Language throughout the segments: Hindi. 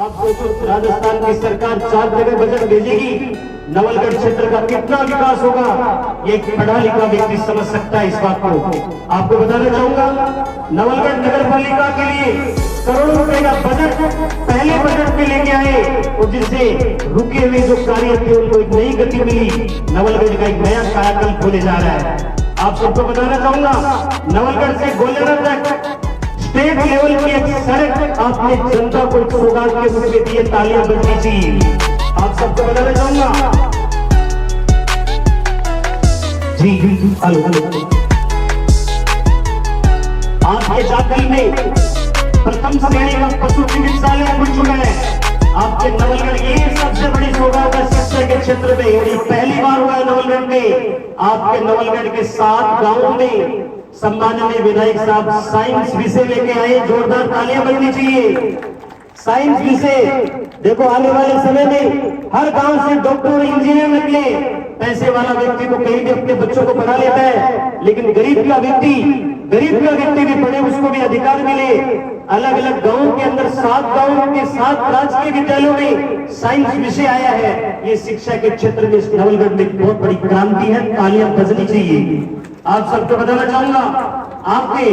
आप सोचो राजस्थान की सरकार 4 जगह बजट भेजेगी, नवलगढ़ क्षेत्र का कितना विकास होगा, ये एक पढ़ा लिखा व्यक्ति समझ सकता है इस बात को। आपको बताना चाहूंगा, नवलगढ़ नगर पालिका के लिए करोड़ों रुपए का बजट पहले बजट में लेके आए और जिससे रुके हुए जो कार्य थे उनको एक नई गति मिली। नवलगढ़ का एक नया कायाकल्प होने जा रहा है। आप सबको बताना चाहूंगा, नवलगढ़ से गोलेरा तक स्टेट लेवल की एक सड़क आपने जनता को सौगात के रूप में दी है, तालियां बजनी चाहिए। आप सबको बताना चाहूंगा जी, हेलो आपके जाखल में प्रथम श्रेणी का पशु चिकित्सालय खुल चुका है। आपके नवलगढ़ की ये सबसे बड़ी सौगात है शिक्षा के क्षेत्र में, ये पहली बार हुआ है नवलगढ़ में। आपके नवलगढ़ के 7 गांवों में सम्माननीय विधायक साहब साइंस विषय लेके आए, जोरदार तालियां बजनी चाहिए। साइंस विषय देखो, आने वाले समय में हर गांव से डॉक्टर और इंजीनियर निकले। पैसे वाला व्यक्ति तो कहीं भी अपने बच्चों को पढ़ा लेता है, लेकिन गरीब का व्यक्ति भी पढ़े, उसको भी अधिकार मिले। अलग अलग गांवों के अंदर 7 गांवों के 7 राजकीय विद्यालयों में साइंस विषय आया है। ये शिक्षा के क्षेत्र में नवलगढ़ में बहुत बड़ी क्रांति है, तालियां बजनी चाहिए। आप सबको बताना चाहूंगा, आपके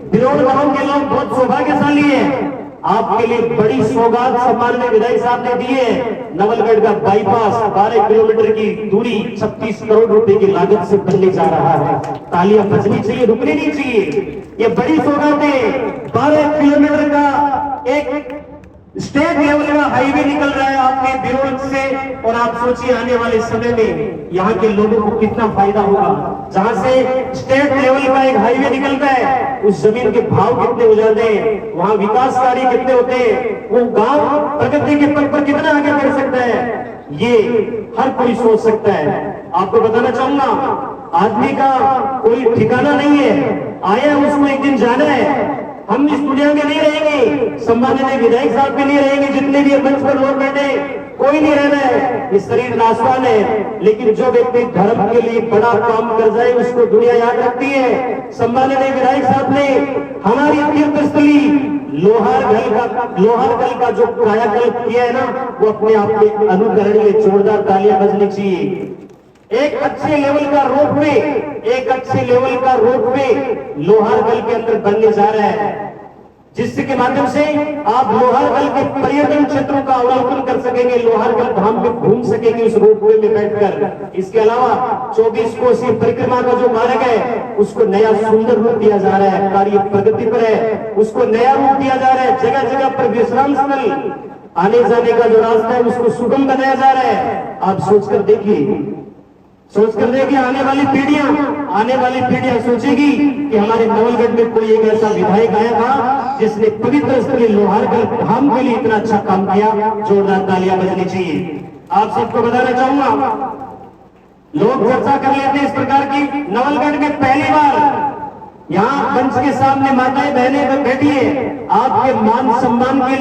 बिरोड़ गांव के लोग बहुत सौभाग्यशाली हैं। आपके लिए बड़ी सौगात सम्माननीय विधायक साहब ने दी है। नवलगढ़ का बाईपास 12 किलोमीटर की दूरी 36 करोड़ रुपए की लागत से बनने जा रहा है। तालियां बजनी चाहिए, रुकनी नहीं चाहिए। ये बड़ी सौगात है। 12 किलोमीटर का एक स्टेट लेवल का हाईवे निकल रहा है आपके बिरोड़ से, और आप सोचिए आने वाले समय में यहाँ के लोगों को कितना फायदा होगा। जहां से स्टेट लेवल का एक हाईवे निकलता है, उस जमीन के भाव कितने हो जाते हैं, वहां विकास कार्य कितने होते हैं, वो गांव प्रगति के पथ पर कितना आगे बढ़ सकता है, ये हर कोई सोच सकता है। आपको बताना चाहूंगा, आदमी का कोई ठिकाना नहीं है, आया उसको एक दिन जाना है। हम इस दुनिया में नहीं रहेंगे, सम्माननीय विधायक साहब भी नहीं रहेंगे, जितने भी मंच पर लोग बैठे, कोई नहीं रहना है। ये शरीर नाशवान है, लेकिन जो व्यक्ति धर्म के लिए बड़ा काम कर जाए उसको दुनिया याद रखती है। सम्माननीय विधायक साहब ने हमारी तीर्थस्थली लोहारगल का जो कायाकल्प किया है ना, वो अपने आप में अनुकरणीय, जोरदार तालियां बजनी चाहिए। एक अच्छे लेवल का रोपवे लोहारगल के अंदर बनने जा रहा है, जिसके माध्यम से आप लोहारगल के पर्यटन क्षेत्रों का अवलोकन कर सकेंगे, लोहारगल धाम में घूम सकेंगे उस रोपवे में बैठकर। इसके अलावा 24 कोसीय परिक्रमा का जो मार्ग है उसको नया सुंदर रूप दिया जा रहा है, कार्य प्रगति पर है, उसको नया रूप दिया जा रहा है। जगह जगह पर विश्राम स्थल, आने जाने का जो रास्ता है उसको सुगम बनाया जा रहा है। आप सोचकर देखिए, आने वाली पीढ़ियां सोचेगी कि हमारे नवलगढ़ में कोई एक ऐसा विधायक आया था जिसने पवित्र स्थली लोहारगल धाम के लिए इतना अच्छा काम किया। जोरदार तालियां बजनी चाहिए। आप सबको बताना चाहूंगा, लोग चर्चा कर लेते हैं इस प्रकार की, नवलगढ़ में पहली बार यहाँ मंच के सामने माताएं बहनें बैठी है। आपके मान सम्मान के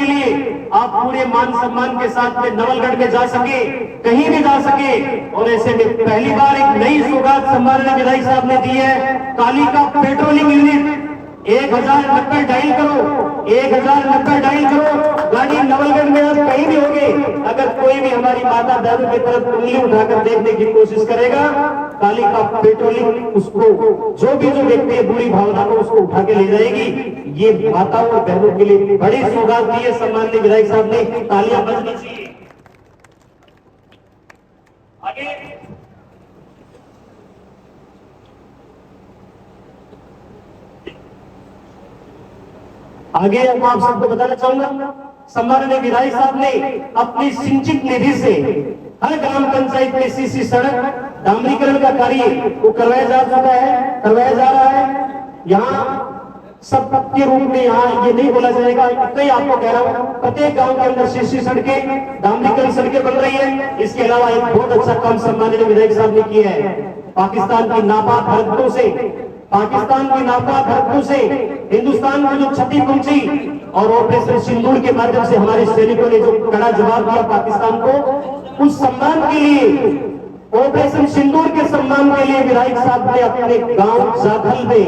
लिए आप पूरे मान सम्मान के साथ में नवलगढ़ में जा सके, कहीं भी जा सके। और ऐसे में पहली बार एक नई सौगात सम्माननीय विधायक साहब ने दी है, कालिका पेट्रोलिंग यूनिट। 1090 डायल करो, गाड़ी नवलगढ़ में आप कहीं भी होगे, अगर कोई भी हमारी माता बहनों की तरफ उंगली उठाकर देखने की कोशिश करेगा, कालिका पेट्रोलिंग उसको जो व्यक्ति बुरी भावना को उसको उठा के ले जाएगी। ये माताओं और बहनों के लिए बड़ी सौगात दी है सम्माननीय विधायक साहब ने, तालियां बजनी चाहिए। आगे अब आप सबको बताना चाहूंगा, सम्माननीय विधायक साहब ने अपनी सिंचित निधि से हर ग्राम पंचायत में सीसी सड़क डामरीकरण का कार्य वो करवाया जा रहा है। यहाँ सब के रूप में यहाँ ये नहीं बोला जाएगा, इतना ही आपको कह रहा हूँ, प्रत्येक गांव के अंदर सीसी सड़कें, डामरीकरण सड़कें बन रही है। इसके अलावा एक बहुत अच्छा काम सम्माननीय विधायक साहब ने किया है। पाकिस्तान की नापाक हरकतों से हिंदुस्तान को जो क्षति पहुंची, और ऑपरेशन सिंदूर के माध्यम से हमारे सैनिकों ने जो कड़ा जवाब दिया पाकिस्तान को, उस सम्मान के लिए, ऑपरेशन सिंदूर के सम्मान के लिए विधायक साहब ने अपने गांव जाखल में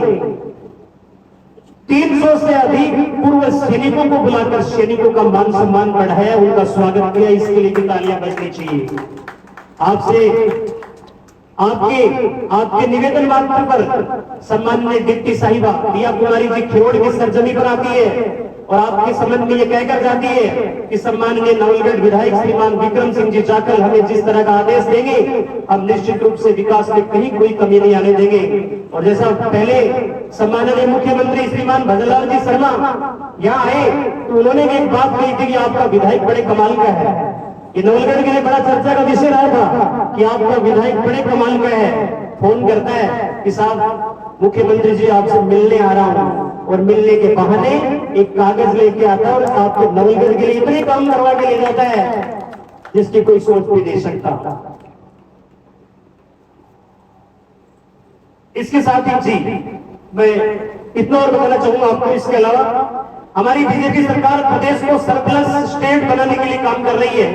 300 से अधिक पूर्व सैनिकों को बुलाकर सैनिकों का मान सम्मान बढ़ाया, उनका स्वागत किया। इसके लिए तालियां बजनी चाहिए। आपसे आपके निवेदन मात्र पर सम्माननीय डिप्टी साहिबा दिया कुमारी जी खिरोड़ की सरजमी पर आती है और आपके संबंध में ये कहकर जाती है कि सम्माननीय नवलगढ़ विधायक श्रीमान विक्रम सिंह जी जाखल हमें जिस तरह का आदेश देंगे, हम निश्चित रूप से विकास में कहीं कोई कमी नहीं आने देंगे। और जैसा पहले सम्माननीय मुख्यमंत्री श्रीमान भजनलाल जी शर्मा यहाँ आए तो उन्होंने भी एक बात कही थी कि आपका विधायक बड़े कमाल का है। ये नवलगढ़ के लिए बड़ा चर्चा का विषय रहा था कि आपका विधायक बड़े कमाल का है। फोन करता है कि साहब मुख्यमंत्री जी आपसे मिलने आ रहा हूं, और मिलने के बहाने एक कागज लेके आता है और आपको नवलगढ़ के लिए इतने काम करवा के ले जाता है जिसकी कोई सोच भी नहीं सकता। इसके साथ ही जी मैं इतना और बताना चाहूंगा आपको, इसके अलावा हमारी बीजेपी सरकार प्रदेश को सरप्लस स्टेट बनाने के लिए काम कर रही है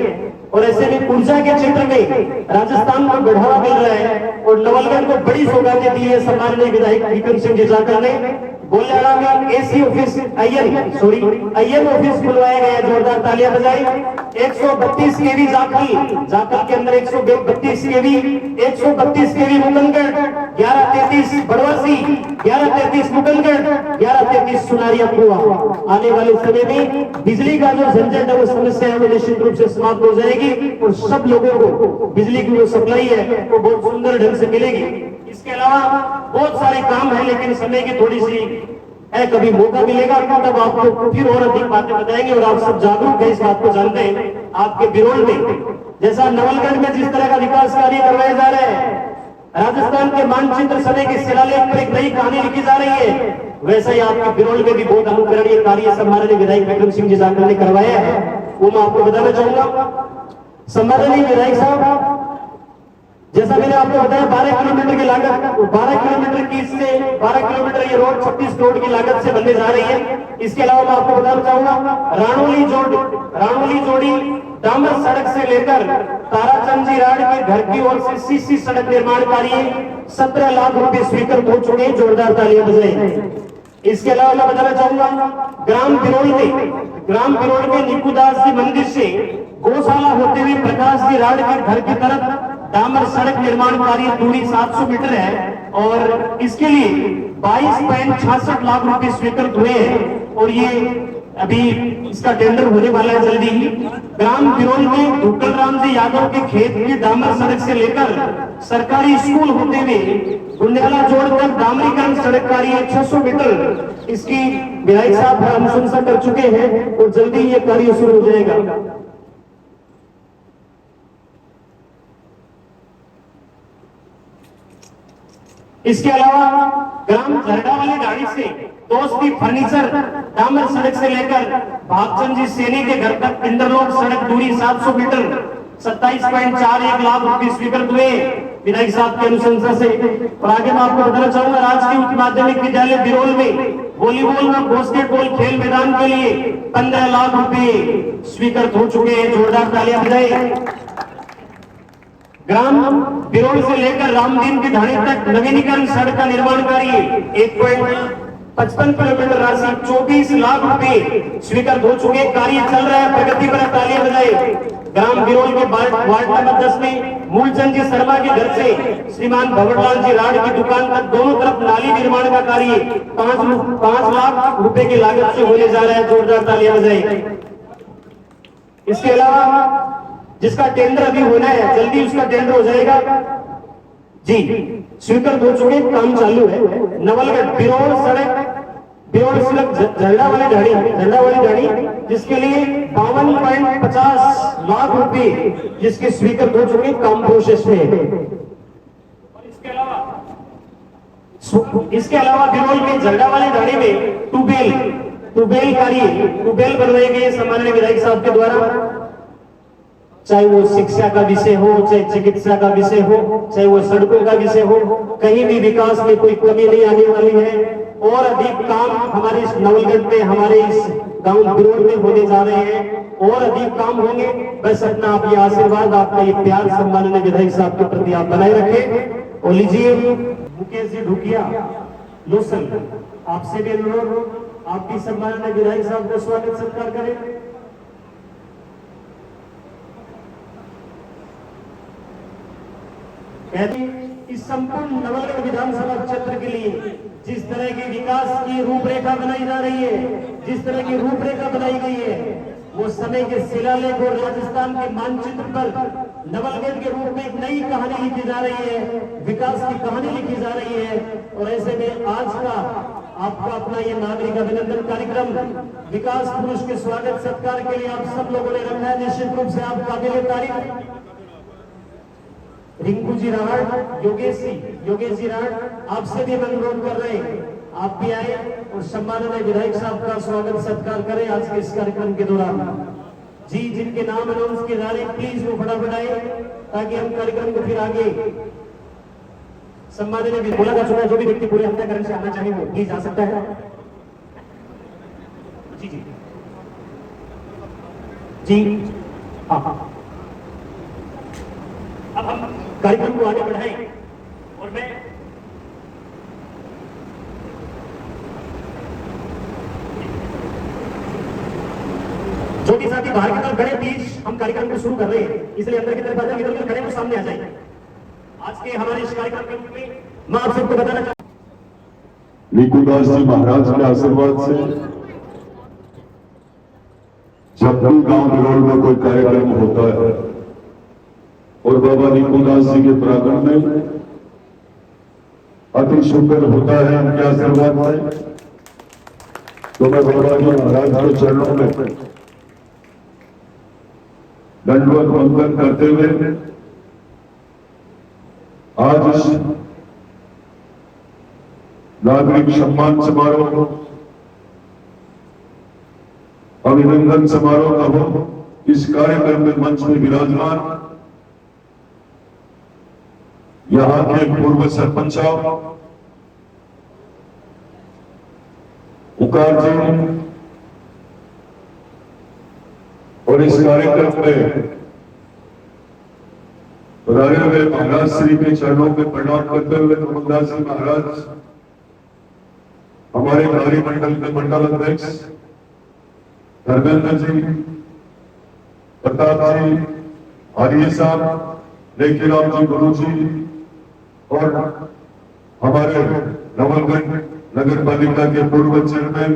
और ऐसे में ऊर्जा के क्षेत्र में राजस्थान को बढ़ावा मिल रहा है और नवलगढ़ को बड़ी सौगातें दी है सम्माननीय विधायक विक्रम सिंह जी जाखल ने। गोल्याड़ा में एसी ऑफिस आईएम ऑफिस खुलवाया गया, जोरदार तालियां बजाई। 132 केवी जाखल के अंदर 132 केवी 132 केवी मुकंदगढ़, 1133 बड़वासी, 1133 मुकंदगढ़, 1133 सुनारिया कुआ। आने वाले समय में बिजली का जो झंझट है, वो समस्या है, वो निश्चित रूप से समाप्त हो जाएगी और सब लोगों को बिजली की जो सप्लाई है वो बहुत सुंदर ढंग से मिलेगी। इसके अलावा बहुत सारे काम है, लेकिन समय की थोड़ी सी है, कभी मौका मिलेगा तब आपको फिर और अधिक बातें बताएंगे। और आप सब जागरूक है, इस बात को जानते हैं। आपके बिरोल में जैसा नवलगढ़ में जिस तरह का विकास कार्य करवाए जा रहे हैं, राजस्थान के मानचित्र समय के शिलालेख पर एक नई कहानी लिखी जा रही है, वैसा ही आपके बिरोल में भी बहुत अनुकरणीय कार्य सम्माननीय विधायक विक्रम सिंह जी जाखल ने करवाया है, वो मैं आपको बताना चाहूंगा। सम्माननीय विधायक साहब, जैसा मैंने आपको बताया 12 किलोमीटर की लागत, 12 किलोमीटर की इससे 12 किलोमीटर ये रोड 36 करोड़ की लागत से बनने जा रही है। इसके अलावा मैं आपको बताना चाहूंगा राणोली जोड़ी डामर सड़क से लेकर ताराचंद जी राड के घर की ओर से सीसी सड़क निर्माण कार्य 17 लाख रुपए स्वीकृत हो चुके हैं, जोरदार तालियां बजाएं। इसके अलावा मैं बताना चाहूंगा ग्राम बिरोल में निकुदास जी मंदिर से गौशाला होते हुए प्रकाश जी राड के घर की तरफ डामर सड़क निर्माण कार्य दूरी 700 मीटर है और इसके लिए 22.66 लाख रुपए स्वीकृत हुए हैं और ये अभी इसका टेंडर होने वाला है जल्दी ही। ग्राम बिरोल में धुक्कल राम जी यादव के खेत की डामर सड़क से लेकर सरकारी स्कूल होते हुए गुंडियाला जोड़कर डामरीकरण सड़क कार्य 600 मीटर, इसकी विधायक साहब अनुशंसा कर चुके हैं और जल्दी ये कार्य शुरू हो जाएगा। इसके अलावा ग्राम झरडा वाली गाड़ी से दोस्ती फर्नीचर डामर सड़क से लेकर भागचंद जी सेनी के घर तक इंद्रलोक सड़क दूरी 700 मीटर 27.41 लाख रुपए स्वीकृत हुए विधायक साहब की अनुशंसा से। और आगे मैं आपको बताना चाहूंगा राजकीय उच्च माध्यमिक विद्यालय बिरोल में वॉलीबॉल और बास्केटबॉल खेल मैदान के लिए 15 लाख रुपए स्वीकृत हो चुके हैं, जोरदार तालियां बजाएं। ग्राम बिरोल से लेकर रामदीन की ढाणी तक नवीनीकरण सड़क का निर्माण कार्य 1.55 किलोमीटर राशि 24 लाख रुपए स्वीकृत हो चुके, कार्य चल रहा है, प्रगति पर तालियां बजाएं। ग्राम बिरोल के वार्ड नंबर 10 में मूलचंद जी शर्मा के घर से श्रीमान भगवतलाल जी राड की दुकान तक दोनों तरफ नाली निर्माण का कार्य 5 लाख रुपए की लागत से होने जा रहा है, जोरदार तालियां बजाएं। इसके अलावा जिसका टेंडर अभी होना है, जल्दी उसका टेंडर हो जाएगा जी, स्वीकृत हो चुके, काम चालू है। नवलगढ़ बिरोल सड़क झंडा वाली ढाणी जिसके लिए 52.50 लाख रुपए जिसके स्वीकृत हो चुके, काम प्रोसेस में है। इसके अलावा बिरोल में झंडा वाली ढाणी में ट्यूबवेल बनवाए गए सम्माननीय विधायक साहब के द्वारा, चाहे वो शिक्षा का विषय हो, चाहे चिकित्सा का विषय हो, चाहे वो सड़कों का विषय हो, कहीं भी विकास में कोई कमी नहीं आने वाली है। और अधिक काम हमारे इस नवलगढ़ में, हमारे इस गांव बिरोल में होने जा रहे हैं और अधिक काम होंगे। बस अपना आप ये आशीर्वाद, आपका ये प्यार सम्माननीय विधायक साहब के प्रति आप बनाए रखें। और लीजिए मुकेश जी ढुकिया लोसल, आपसे भी अनुरोध आपकी सम्माननीय विधायक साहब का स्वागत सत्कार करें। इस संपूर्ण नवलगढ़ विधानसभा क्षेत्र के लिए जिस तरह की विकास की रूपरेखा बनाई जा रही है, जिस तरह की रूपरेखा बनाई गई है, वो समय के शिलालेख और राजस्थान के मानचित्र पर नवलगढ़ के रूप में एक नई कहानी लिखी जा रही है, विकास की कहानी लिखी जा रही है। और ऐसे में आज का आपका अपना ये नागरिक अभिनंदन कार्यक्रम विकास पुरुष के स्वागत सत्कार के लिए आप सब लोगों ने रखा है। निश्चित रूप से आप काबिल तारीफ रिंकू जी राहट, योगेश जी राहट, आपसे भी मैं अनुरोध कर रहे हैं आप भी आए और सम्माननीय विधायक साहब का स्वागत सत्कार करें आज के इस कार्यक्रम के दौरान। जी जिनके नाम अनाउंस किए जा रहे हैं प्लीज वो फटाफट आए ताकि हम कार्यक्रम को फिर आगे सम्माननीय बोला जा चुका है। जो भी व्यक्ति पूरे अंतःकरण से आना चाहे वो प्लीज आ सकता है। जी हाँ अब हम कार्यक्रम को आगे बढ़ाएं और मैं जो भी साथी बाहर की तरफ खड़े प्लीज हम कार्यक्रम को शुरू कर रहे हैं, इसलिए अंदर की तरफ आ जाए, इधर खड़े हो सामने आ जाए। आज के हमारे इस कार्यक्रम में मैं आप सबको बताना चाहता हूं निकुदास जी महाराज के आशीर्वाद से जब भी गांव बिरोल में कोई कार्यक्रम होता है और बाबा निकुदास जी के प्रांगण में अति सुंदर होता है उनके आशीर्वाद से, तो मैं बाबा जी महाराज के चरणों में दंडवत वंदन करते हुए आज इस नागरिक सम्मान समारोह अभिनंदन समारोह का हो इस कार्यक्रम में मंच में विराजमान यहाँ के पूर्व सरपंच उकार जी और इस कार्यक्रम में राय हुए महाराज श्री के चरणों में प्रणाम करते हुए निकुदास जी महाराज हमारे नारी मंडल के मंडल अध्यक्ष धर्मेंद्र जी, प्रताप जी, आर्य साहब, लेखीराम जी, गुरु जी और हमारे नवलगढ़ नगर पालिका के पूर्व चेयरमैन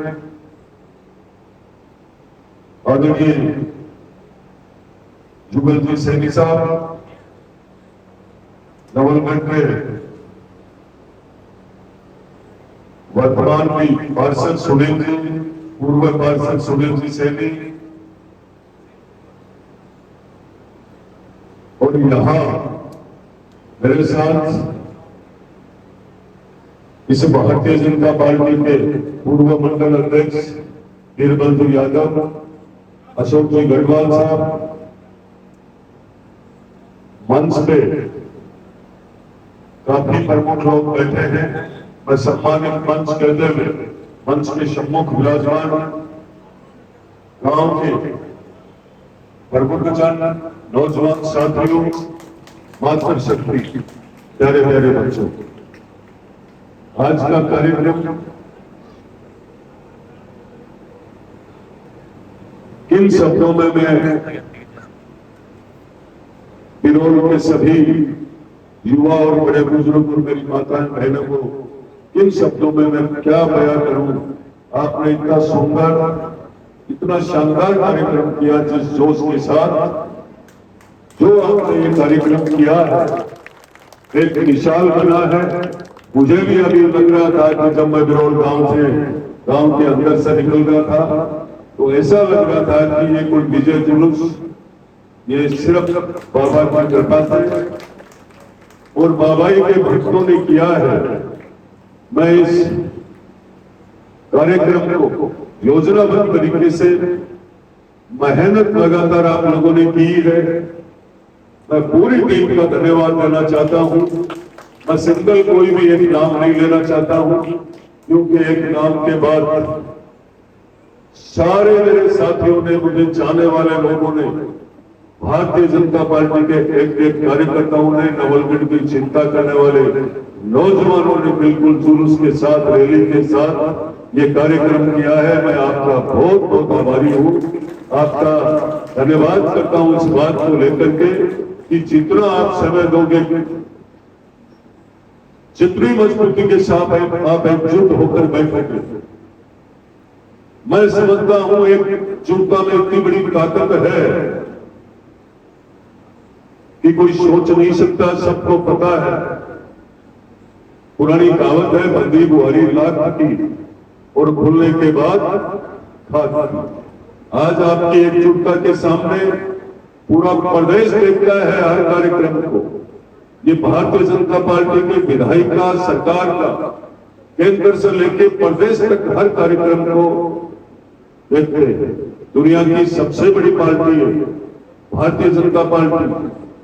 आदरणीय जुगल जी सैनी साहब, नवलगढ़ के वर्तमान में पार्षद सुनील जी, पूर्व पार्षद सुनील जी सैनी और यहाँ मेरे साथ इस भारतीय जनता पार्टी के पूर्व मंडल अध्यक्ष वीरभद्र यादव, अशोक जी गढ़वाल साहब, मंच पे काफी प्रमुख लोग बैठे हैं। मैं सम्मानित मंच कहते हुए मंच के सम्मुख विराजमान गांव के प्रबुद्धजन, नौजवान साथियों, मातृशक्ति, प्यारे प्यारे बच्चों, आज का कार्यक्रम किन शब्दों में मैं बिरोल के सभी युवा और बड़े बुजुर्ग और मेरी माताएं बहनों को किन शब्दों में मैं क्या बयां करूं। आपने इतना सुंदर, इतना शानदार कार्यक्रम किया, जिस जोश के साथ जो आपने ये कार्यक्रम किया है एक मिसाल बना है। मुझे भी अभी लग रहा था कि जब मैं बिरोल गांव के अंदर से निकल रहा था तो ऐसा लग रहा था कि ये कोई विजय जुलूस, ये सिर्फ बाबा की कृपा से और बाबाई के भक्तों ने किया है। मैं इस कार्यक्रम को योजनाबद्ध तरीके से मेहनत लगातार आप लोगों ने की है। मैं पूरी टीम का धन्यवाद देना चाहता हूं। मैं सिंगल कोई भी एक नाम नहीं लेना चाहता हूं, क्योंकि एक नाम के बाद सारे मेरे साथियों ने, मुझे चाहने वाले लोगों ने, भारतीय जनता पार्टी के एक एक कार्यकर्ताओं ने, नवलगढ़ की चिंता करने वाले नौजवानों ने बिल्कुल जुलूस के साथ, रैली के साथ ये कार्यक्रम किया है। मैं आपका बहुत बहुत आभारी हूँ, आपका धन्यवाद करता हूँ इस बात को लेकर के कि जितना आप समय दोगे, जितनी मजबूती के साथ आप एकजुट होकर बैठोगे, मैं समझता हूं एकजुटता में इतनी बड़ी ताकत है कि कोई सोच नहीं सकता, सबको पता है। पुरानी कहावत है, बंदी बुहारी लाख की और खुलने के बाद खाक की। आज आपकी एकजुटता के सामने पूरा प्रदेश देखता है हर कार्यक्रम को। ये भारतीय जनता पार्टी की विधायिका सरकार का केंद्र से लेकर प्रदेश तक हर कार्यक्रम को देखते हैं। दुनिया की सबसे बड़ी पार्टी है भारतीय जनता पार्टी,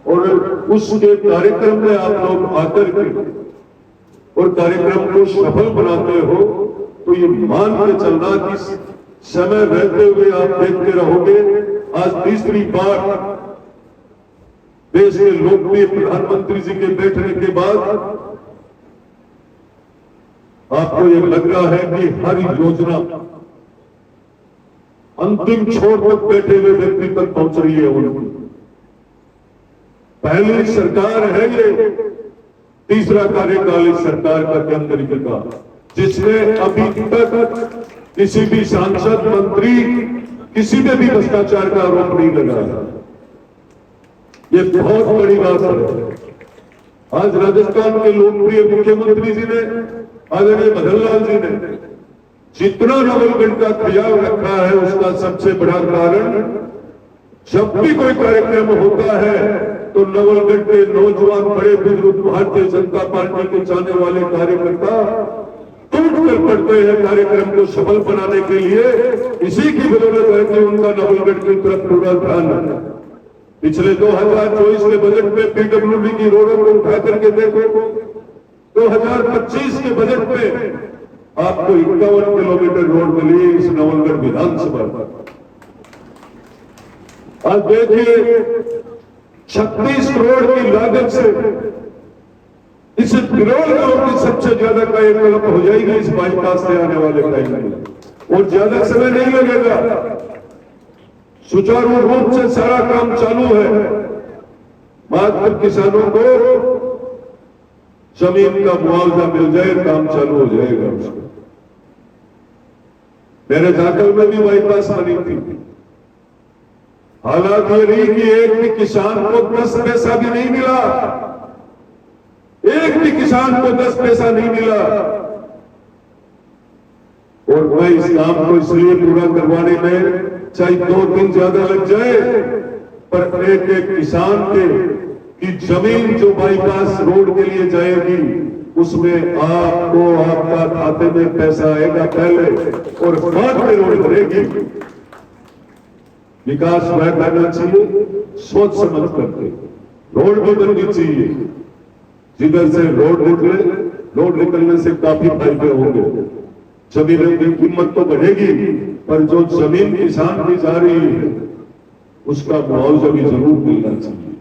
और उसके कार्यक्रम में आप लोग आकर के और कार्यक्रम को सफल बनाते हो, तो ये मान के चलना कि समय रहते हुए आप देखते रहोगे। आज तीसरी बार देश के लोकप्रिय प्रधानमंत्री जी के बैठने के बाद आपको ये लग रहा है कि हर योजना अंतिम छोर तक बैठे हुए व्यक्ति तक पहुंच रही है। उनकी पहली सरकार है ये, तीसरा कार्यकाल इस सरकार का केंद्र का, जिसने अभी तक किसी भी सांसद मंत्री किसी में भी भ्रष्टाचार का आरोप नहीं लगाया। ये बहुत बड़ी बात है। आज राजस्थान के लोकप्रिय मुख्यमंत्री जी ने, आदरणीय मदन लाल जी ने जितना नवलगढ़ का ख्याल रखा है, उसका सबसे बड़ा कारण, जब भी कोई कार्यक्रम होता है तो नवलगढ़ के नौजवान बड़े बुजुर्ग भारतीय जनता पार्टी के चाहने वाले कार्यकर्ता टूट कर पड़ते हैं कार्यक्रम को सफल बनाने के लिए। इसी की बदौलत है कि उनका नवलगढ़ की तरफ पूरा ध्यान है। पिछले 2024 के बजट में पीडब्ल्यूडी की रोडों को उठा करके देखो, 2025 के बजट में आपको 51 किलोमीटर रोड मिली इस नवलगढ़ विधानसभा पर। आज देखिए 36 करोड़ की लागत से इस बिरौल गांव की सबसे ज्यादा कायाकल्प हो जाएगी इस बाईपास से आने वाले टाइम में, और ज्यादा समय नहीं लगेगा। सुचारू रूप से सारा काम चालू है। मात्र किसानों को जमीन का मुआवजा मिल जाए, काम चालू हो जाएगा उसका। मेरे जाखल में भी बाईपास बनी थी। हालात ये रही कि एक भी किसान को 10 पैसा भी नहीं मिला, एक भी किसान को 10 पैसा नहीं मिला। और मैं इस काम को इसलिए पूरा करवाने में चाहे 2 दिन ज्यादा लग जाए, पर एक एक किसान के की जमीन जो बाईपास रोड के लिए जाएगी, उसमें आपको आपका खाते में पैसा आएगा पहले, और बाद में रोड भरेगी। विकास वह करना चाहिए सोच समझ करके। रोड भी बननी चाहिए, जिधर से रोड निकलने से काफी फायदे होंगे। जमीनों की कीमत तो बढ़ेगी, पर जो जमीन किसान की जा रही है उसका मुआवजा भी जरूर मिलना चाहिए।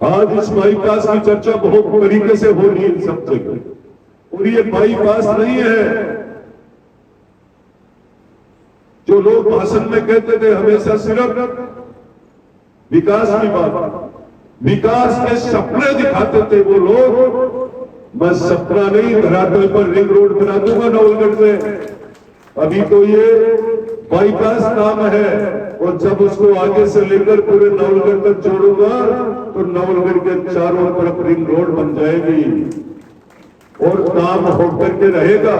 आज इस बाईपास की चर्चा बहुत तरीके से हो रही है सब जगह, और ये बाईपास नहीं है जो लोग भाषण में कहते थे हमेशा सिर्फ विकास की बात, विकास के सपने दिखाते थे वो लोग। मैं सपना नहीं, धरातल पर रिंग रोड बना दूंगा नवलगढ़ में। अभी तो ये बाईपास नाम है, और जब उसको आगे से लेकर पूरे नवलगढ़ तक जोड़ूंगा तो नवलगढ़ के चारों तरफ रिंग रोड बन जाएगी और काम होकर के रहेगा।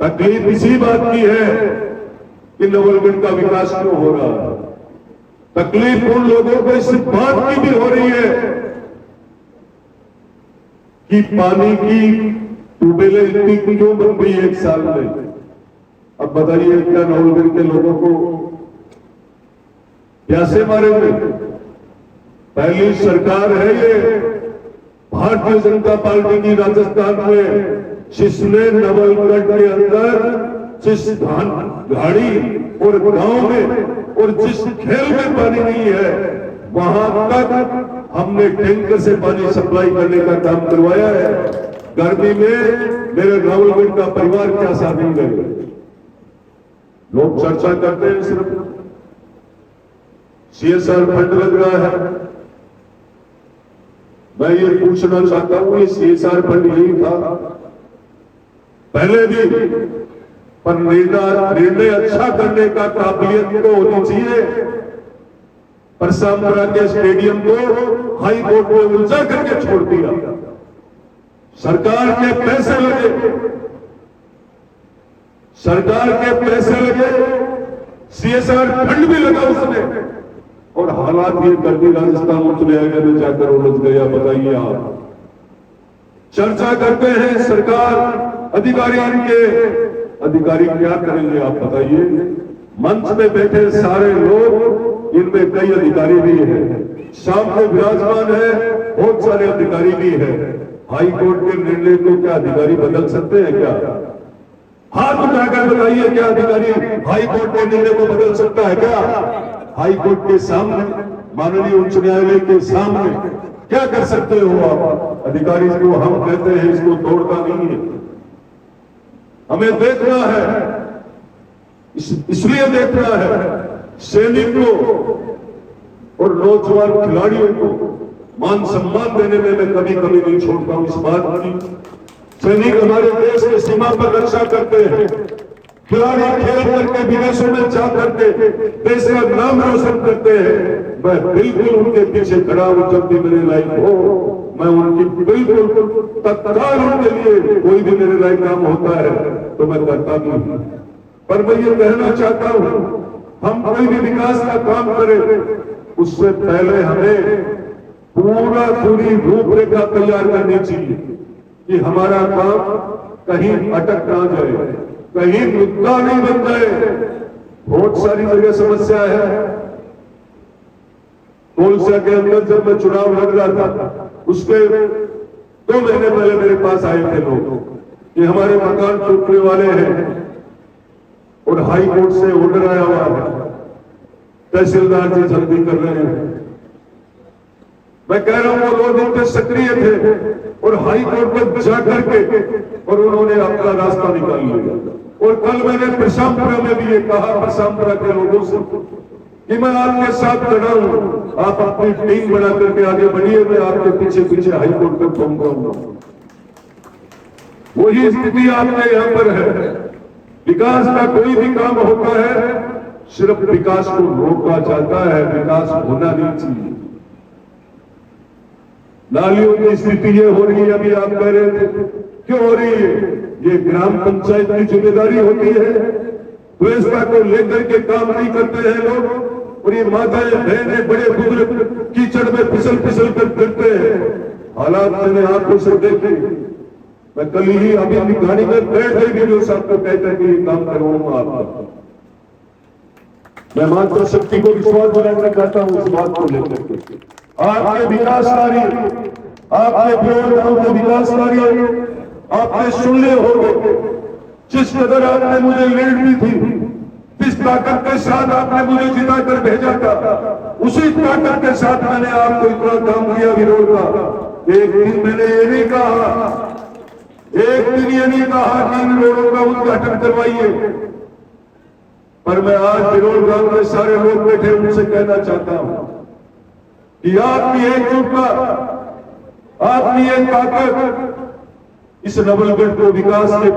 तकलीफ इसी बात की है कि नवलगढ़ का विकास क्यों हो रहा है। तकलीफ उन लोगों को इस बात की भी हो रही है कि पानी की ट्यूबवेलें इतनी क्यों बन गई एक साल में। अब बताइए क्या नवलगढ़ के लोगों को प्यासे मारेंगे? पहली सरकार है ये भारतीय जनता पार्टी की राजस्थान में, जिसने नवलगढ़ के अंदर जिस धान गाड़ी और गांव में और जिस खेल में पानी नहीं है, वहां तक हमने टैंकर से पानी सप्लाई करने का काम करवाया है। गर्मी में मेरे रावलगढ़ का परिवार क्या साधन गए। लोग चर्चा करते हैं सिर्फ CSR फंड लग रहा है। मैं ये पूछना चाहता हूं, ये CSR फंड यही था पहले भी, पर निर्णय अच्छा करने का काबिलियत तो होनी चाहिए। परसामपुरा के स्टेडियम को हाई कोर्ट ने उलझा करके छोड़ दिया। सरकार के पैसे लगे, सरकार के पैसे लगे, CSR फंड भी लगा उसने, और हालात ये कर दी राजस्थान उच्च न्यायालय में जाकर उलझ गया। बताइए आप, चर्चा करते हैं सरकार, अधिकारी क्या करेंगे आप बताइए। मंच में बैठे सारे लोग, इनमें कई अधिकारी भी हैं, सामने विराजमान है बहुत सारे अधिकारी भी हैं। हाई कोर्ट के निर्णय को क्या अधिकारी बदल सकते हैं क्या? हाथ उठाकर बताइए, क्या अधिकारी हाई कोर्ट के निर्णय को बदल सकता है क्या? हाई कोर्ट के सामने, माननीय उच्च न्यायालय के सामने क्या कर सकते हो आप? अधिकारी को हम कहते हैं इसको तोड़ना नहीं है, हमें देखना है, इसलिए देखना है सैनिकों और नौजवान खिलाड़ियों को मान सम्मान देने में मैं कभी कभी नहीं छोड़ता हूं इस बात की। सैनिक हमारे देश के सीमा पर रक्षा करते हैं, खिलाड़ी खेल करके विदेशों में जा करके देश का नाम रोशन करते हैं। मैं बिल्कुल उनके पीछे खड़ा हूं, जब भी मेरे लायक हो मैं उनकी बिल्कुल तत्काल उनके लिए कोई भी मेरे लायक काम होता है तो मैं करता भी हूं। पर मैं ये कहना चाहता हूं, हम कोई भी विकास का काम करें उससे पहले हमें पूरी रूपरेखा तैयार करनी चाहिए कि हमारा काम कहीं अटक ना जाए, कहीं मुद्दा नहीं बन जाए। बहुत सारी जगह समस्या है। कोलसा के अंदर जब मैं चुनाव लड़ रहा था, उसके 2 महीने पहले मेरे पास आए थे लोग कि हमारे मकान टूटने वाले हैं और हाई कोर्ट से ऑर्डर आया हुआ है, तहसीलदार जी जल्दी कर रहे हैं। मैं कह रहा हूं वो 2 दिन पे सक्रिय थे और हाई कोर्ट में जाकर के और उन्होंने अपना रास्ता निकाल लिया। और कल मैंने परसामपुरा में भी ये कहा परसामपुरा के लोगों से कि मैं आपके साथ खड़ा हूं, आप अपनी टीम बना करके आगे बढ़िए, मैं आपके पीछे पीछे हाई कोर्ट तक पहुंचाऊंगा। वही स्थिति आपके यहां पर है। विकास का कोई भी काम होता है, सिर्फ विकास को रोका जाता है, विकास होना नहीं चाहिए। नालियों की स्थिति ये हो रही है, अभी आप कह रहे थे क्यों हो रही है? ये ग्राम पंचायत की जिम्मेदारी होती है। व्यवस्था को लेकर के काम नहीं करते हैं लोग, और ये माताएं बहनें बड़े बुजुर्ग कीचड़ में फिसल फिसल कर गिरते हैं। हालात मैंने आंखों से देखे। मैं कल ही अभी गाड़ी में बैठ गई वीडियो साहब को कहकर के ये काम करवाऊंगा आपका। मैं मात्र शक्ति को विश्वास दिलाना चाहता हूं इस बात को लेकर के। आपके विकास कार्य, आपके ब्योर गांव के विकास कार्य आपने सुन लिए होंगे। जिस कदर आपने मुझे लीड दी थी, जिस ताकत के साथ आपने मुझे जिता कर भेजा था, उसी ताकत के साथ मैंने आपको इतना काम किया विरोध का। एक दिन मैंने ये नहीं कहा, एक दिन ये नहीं कहा कि इन रोडों का उद्घाटन करवाइए, पर मैं आज विरोध गांव में सारे लोग बैठे उनसे कहना चाहता हूं कि आपकी एकजुटता, आपकी एक ताकत इस नवलगढ़ को विकास के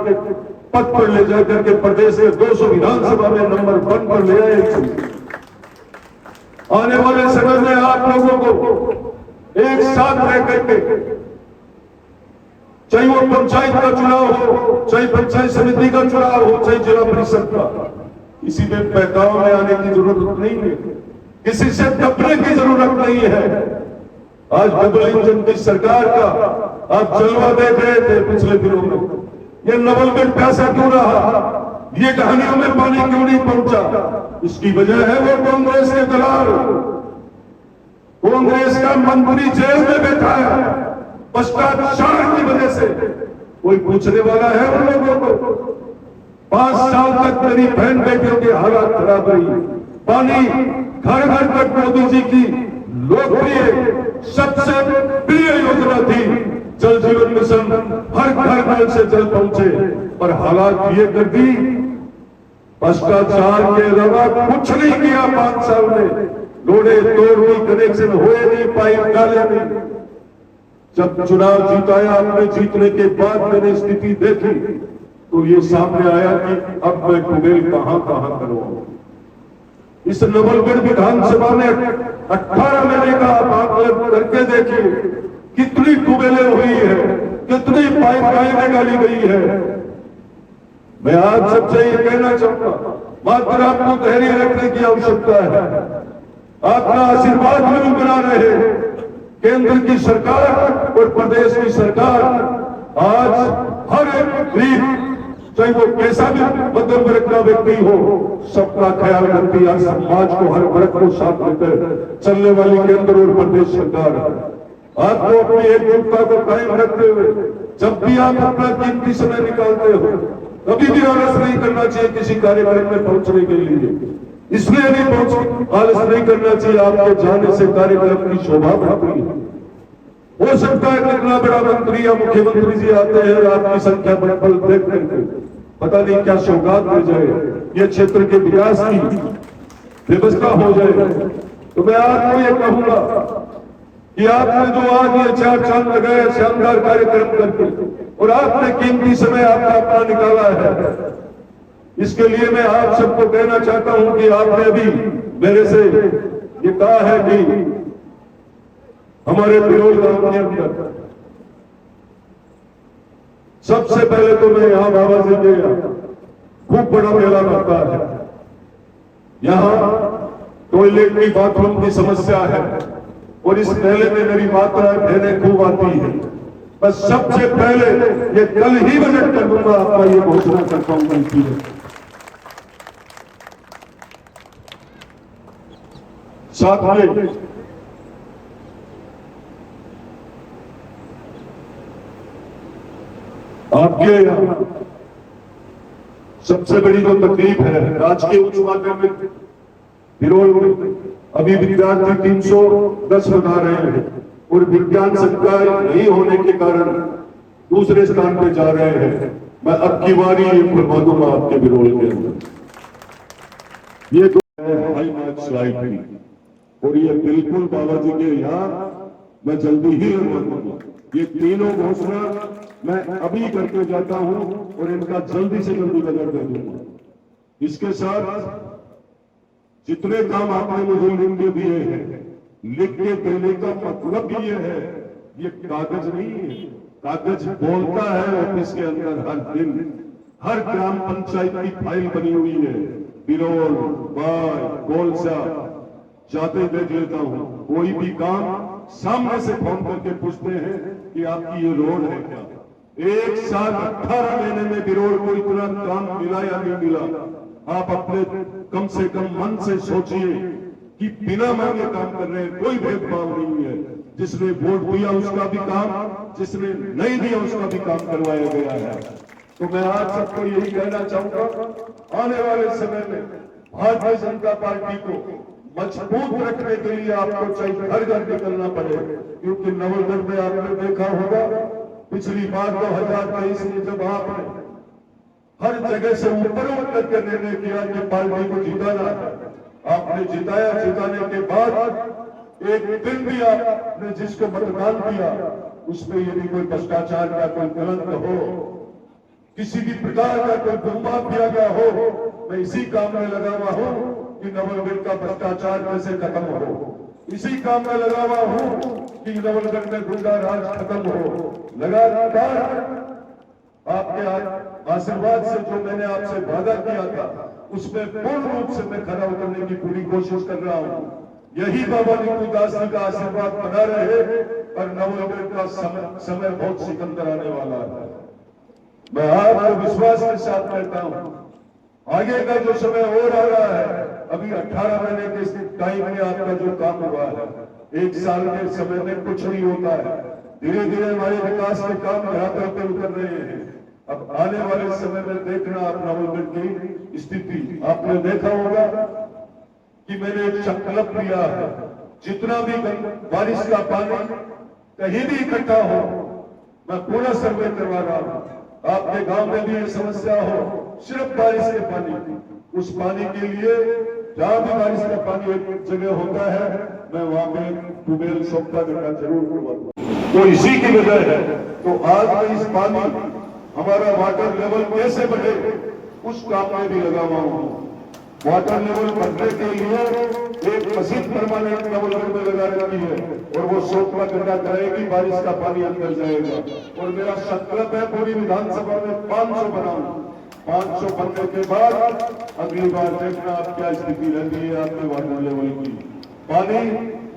पथ पर ले जाकर के प्रदेश के 200 विधानसभा में नंबर 1 पर ले आए। आने वाले समय में आप लोगों को एक साथ रह करके, चाहे वो पंचायत का चुनाव हो, चाहे पंचायत समिति का चुनाव हो, चाहे जिला परिषद का, किसी में बहकाव में आने की जरूरत नहीं है, किसी से दबने की जरूरत नहीं है। आज डबल इंजन की सरकार का आप जलवा देख रहे थे पिछले दिनों में। ये नवलगढ़ प्यासा क्यों रहा, ये कहानियों में पानी क्यों नहीं पहुंचा? इसकी वजह है वो कांग्रेस के दलाल, कांग्रेस का मंत्री जेल में बैठा है भ्रष्टाचार की वजह से। कोई पूछने वाला है उन लोगों को? 5 साल तक मेरी बहन बेटियों के हालात खराब रही। पानी घर घर तक मोदी जी की लोकप्रिय सबसे प्रिय योजना थी जल जीवन मिशन, हर घर नल से जल पहुंचे, और हालात ये कर दी, भ्रष्टाचार के अलावा कुछ नहीं किया 5 साल में। रोडे तोड़ हुई, कनेक्शन हुए नहीं, पाइप डाले नहीं। जब चुनाव जीताया, अपने जीतने के बाद मैंने स्थिति देखी तो ये सामने आया कि अब मैं कुबेल कहां करवाऊं। इस नवलगढ़ विधानसभा में 18 महीने का आप आकलन करके देखिए, कितनी कुबेलें हुई है, कितनी पाइपलाइन निकाली गई है। मैं आज सबसे ये कहना चाहूंगा, मात्र आपको धैर्य रखने की आवश्यकता है। अपना आशीर्वाद जरूर बना रहे। केंद्र की सरकार और प्रदेश की सरकार आज हर एक गरीब, चाहे वो कैसा भी मध्यम वर्ग का व्यक्ति हो, सबका ख्याल रखती है। समाज को, हर वर्ग को साथ लेकर चलने वाली केंद्र और प्रदेश सरकार आपको अपनी एकजुटता को कायम रखते हुए, जब भी आप अपना कीमती समय निकालते हो, कभी भी आलस नहीं करना चाहिए किसी कार्यक्रम में पहुंचने के लिए। इसलिए नहीं पहुंच आलस नहीं करना चाहिए, आपके जाने से कार्यक्रम की शोभा बढ़ती है। हो सकता है कितना बड़ा मंत्री या मुख्यमंत्री जी आते हैं और आपकी संख्या बल देख करके पता नहीं क्या सौगात हो जाए, ये क्षेत्र के विकास की व्यवस्था हो जाए। तो मैं आपको ये कहूंगा कि आपने जो आज ये 4 चांद लगाए शानदार कार्यक्रम करके, और आपने कीमती समय आपका अपना निकाला है, इसके लिए मैं आप सबको कहना चाहता हूं कि आपने अभी मेरे से ये कहा है कि हमारे बिरोल गांव के अंदर सबसे पहले तो मैं यहां बाबा जी के खूब बड़ा मेला लगता है। यहां टॉयलेट की, बाथरूम की समस्या है, और इस मेले में मेरी माता बहनें खूब आती है। बस सबसे पहले ये कल ही बजट कर दूंगा, आपका ये घोषणा करता हूं गलती है। साथ में आपके यहां सबसे बड़ी जो तकलीफ है, राजकीय उच्च माध्यमिक बिरोल में अभी विद्यार्थी 310 बना रहे हैं, और विज्ञान संकाय नहीं होने के कारण दूसरे स्थान पर जा रहे हैं। मैं अब की बारी ये फरमा दूंगा आपके बिरोल के अंदर। ये हाई मार्क स्लाइड थी, और ये बिल्कुल बाबा जी के यहाँ मैं जल्दी ही लगवा दूंगा। ये तीनों घोषणा मैं अभी करके जाता हूं, और इनका जल्दी से जल्दी बजट दे दूंगा। इसके साथ जितने काम आपने मुझे लिख के दिए हैं, लिख के देने का मतलब ये है, ये कागज नहीं है। कागज बोलता है ऑफिस के अंदर हर दिन, हर ग्राम पंचायत की फाइल बनी हुई है। बिरोल, बाय, गोलसा जाते देख लेता हूं, कोई भी काम सामने से फोन करके पूछते हैं कि आपकी ये रोड है क्या। 1 साल 18 महीने में बिरोल को इतना काम मिला या नहीं मिला, आप अपने कम से कम मन से सोचिए कि बिना मांगे काम कर रहे हैं, कोई भेदभाव नहीं है। जिसने वोट दिया उसका भी काम, जिसने नहीं दिया उसका भी काम करवाया गया है। तो मैं आज सबको यही कहना चाहूंगा, आने वाले समय में भारतीय जनता पार्टी को मजबूत रखने के लिए आपको चाहिए घर घर निकलना पड़े, क्योंकि नवलगढ़ में आपने देखा होगा पिछली बार 2023 में जब आपने हर जगह से ऊपर उठ करके निर्णय किया कि पार्टी को जिताना है, आपने जिताया। जिताने के बाद एक दिन भी आपने जिसको मतदान किया उसमें यदि कोई भ्रष्टाचार का कोई कलंक हो, किसी भी प्रकार का कोई गुमराह किया गया हो, मैं इसी काम में लगा हुआ हूं कि नवलगढ़ का भ्रष्टाचार कैसे खत्म हो। इसी काम में लगा हुआ हूं कि नवलगढ़ में गुंडा राज खत्म हो। लगातार आपके आशीर्वाद से जो मैंने आपसे वादा किया था, उसमें पूर्ण रूप से मैं खरा उतरने की पूरी कोशिश कर रहा हूं। यही बाबा नीकू दास जी का आशीर्वाद बना रहे, और नवलगढ़ का समय बहुत सिकंदर आने वाला है। मैं आपको विश्वास के साथ कहता हूं, आगे का जो समय और आ रहा है, अभी 18 महीने के टाइम में आपका जो काम हुआ है, 1 साल के समय में कुछ नहीं होता है। धीरे धीरे हमारे विकास के काम धरातल पर उतर रहे हैं। अब आने वाले समय में देखना आप नवलगढ़ की स्थिति आपने देखा होगा कि मैंने एक संकल्प लिया है, जितना भी बारिश का पानी कहीं भी इकट्ठा हो, मैं पूरा सर्वे करवा रहा हूं। आपके गांव में भी ये समस्या हो, सिर्फ बारिश के पानी, उस पानी के लिए जहां भी बारिश का पानी एक जगह होता है, मैं वहां पे ट्यूबवेल सोखता करना जरूर करवाऊंगा। तो इसी की वजह है। तो आज मैं इस पानी हमारा वाटर लेवल कैसे बढ़े उस काम में भी लगा हुआ हूं। वाटर लेवल बढ़ने के लिए एक मशीन परमानेंट नवलगढ़ में लगा रखी है और वो सोखला गड्ढा कराएगी, बारिश का पानी अंदर जाएगा। और मेरा संकल्प है पूरी विधानसभा में 500 बनाऊं। 500 बनने के बाद अगली बार देखना आप क्या स्थिति रहती है आपके वाटर लेवल की। पानी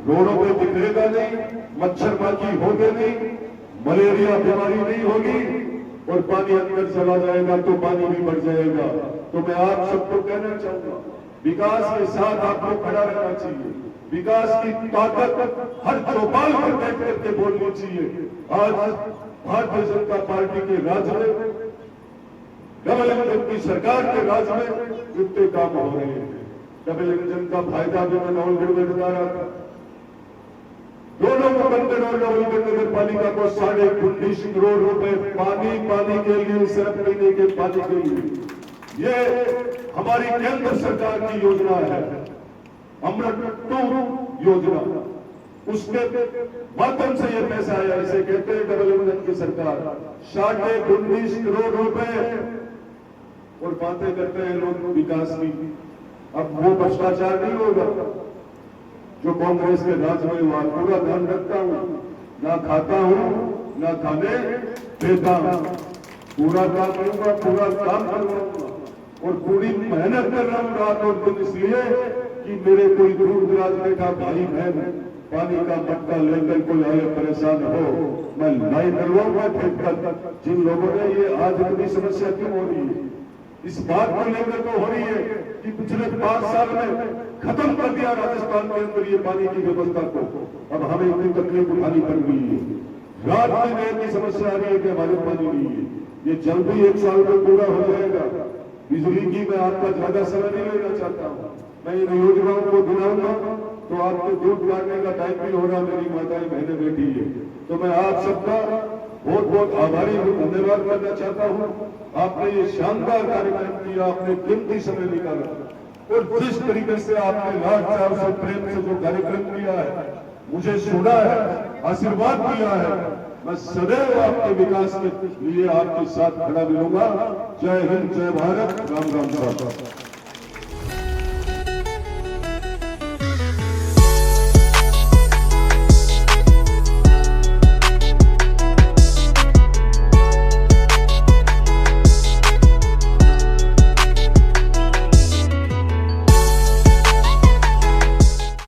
रोडों पे बिखरेगा नहीं, मच्छर माखी होगे नहीं, मलेरिया बीमारी नहीं होगी और पानी अंदर चला जाएगा तो पानी भी बढ़ जाएगा। तो मैं आप सबको कहना चाहूंगा, विकास के साथ आपको खड़ा रहना चाहिए। विकास की ताकत हर चौपाल पर बैठ करके बोलनी चाहिए। आज भारतीय जनता पार्टी के राज में, डबल इंजन की सरकार के राज में इतने काम हो रहे हैं। डबल इंजन का फायदा भी मैं नवलगढ़ में बता रहा था। दोनों मुकंदर और नवलगढ़ नगर पालिका को 19.5 करोड़ रुपए पानी के लिए, सिर्फ पीने के पानी के लिए, ये हमारी केंद्र सरकार की योजना है, अमृत 2 योजना। उसके माध्यम से ये पैसा आया, इसे कहते हैं डबल इंजन की सरकार। 19.5 करोड़ रुपए और बातें करते हैं लोग विकास की। अब वो भ्रष्टाचार नहीं होगा जो कांग्रेस के राज में हुआ। पूरा ध्यान रखता हूं, ना खाता हूं ना खाने देता हूं, पूरा काम करूंगा, पूरा काम करवाऊंगा और पूरी मेहनत कर रहा हूं रात और दिन, इसलिए कि मेरे कोई दूर दराज में का भाई बहन पानी का मटका लेकर कोई आए परेशान हो, मैं लाइन डलवाऊंगा। फिर जिन लोगों ने ये आज इतनी समस्या क्यों हो रही है, इस बात को लेकर तो हो रही है कि पिछले 5 साल में खत्म कर दिया राजस्थान के अंदर ये पानी की व्यवस्था को। अब हमें इतनी तकलीफ उठानी पड़ रही है। रात में इतनी समस्या आ रही है कि हमारे पानी नहीं है। ये जल्दी 1 साल में पूरा हो जाएगा। बिजली की मैं आपका ज्यादा समय नहीं लेना चाहता हूँ। मैं इन योजनाओं को गिनाऊंगा तो आपको दूध काटने का टाइम भी हो रहा, मेरी माताएं बहनें बैठी है। तो मैं आप सबका बहुत बहुत आभारी हूँ, धन्यवाद करना चाहता हूँ। आपने ये शानदार कार्यक्रम किया, आपने कीमती समय निकाला और जिस तरीके से आपने लाड प्यार से प्रेम से जो कार्यक्रम किया है, मुझे सुना है, आशीर्वाद दिया है, मैं सदैव आपके विकास के लिए आपके साथ खड़ा मिलूंगा। जय हिंद, जय भारत, राम राम।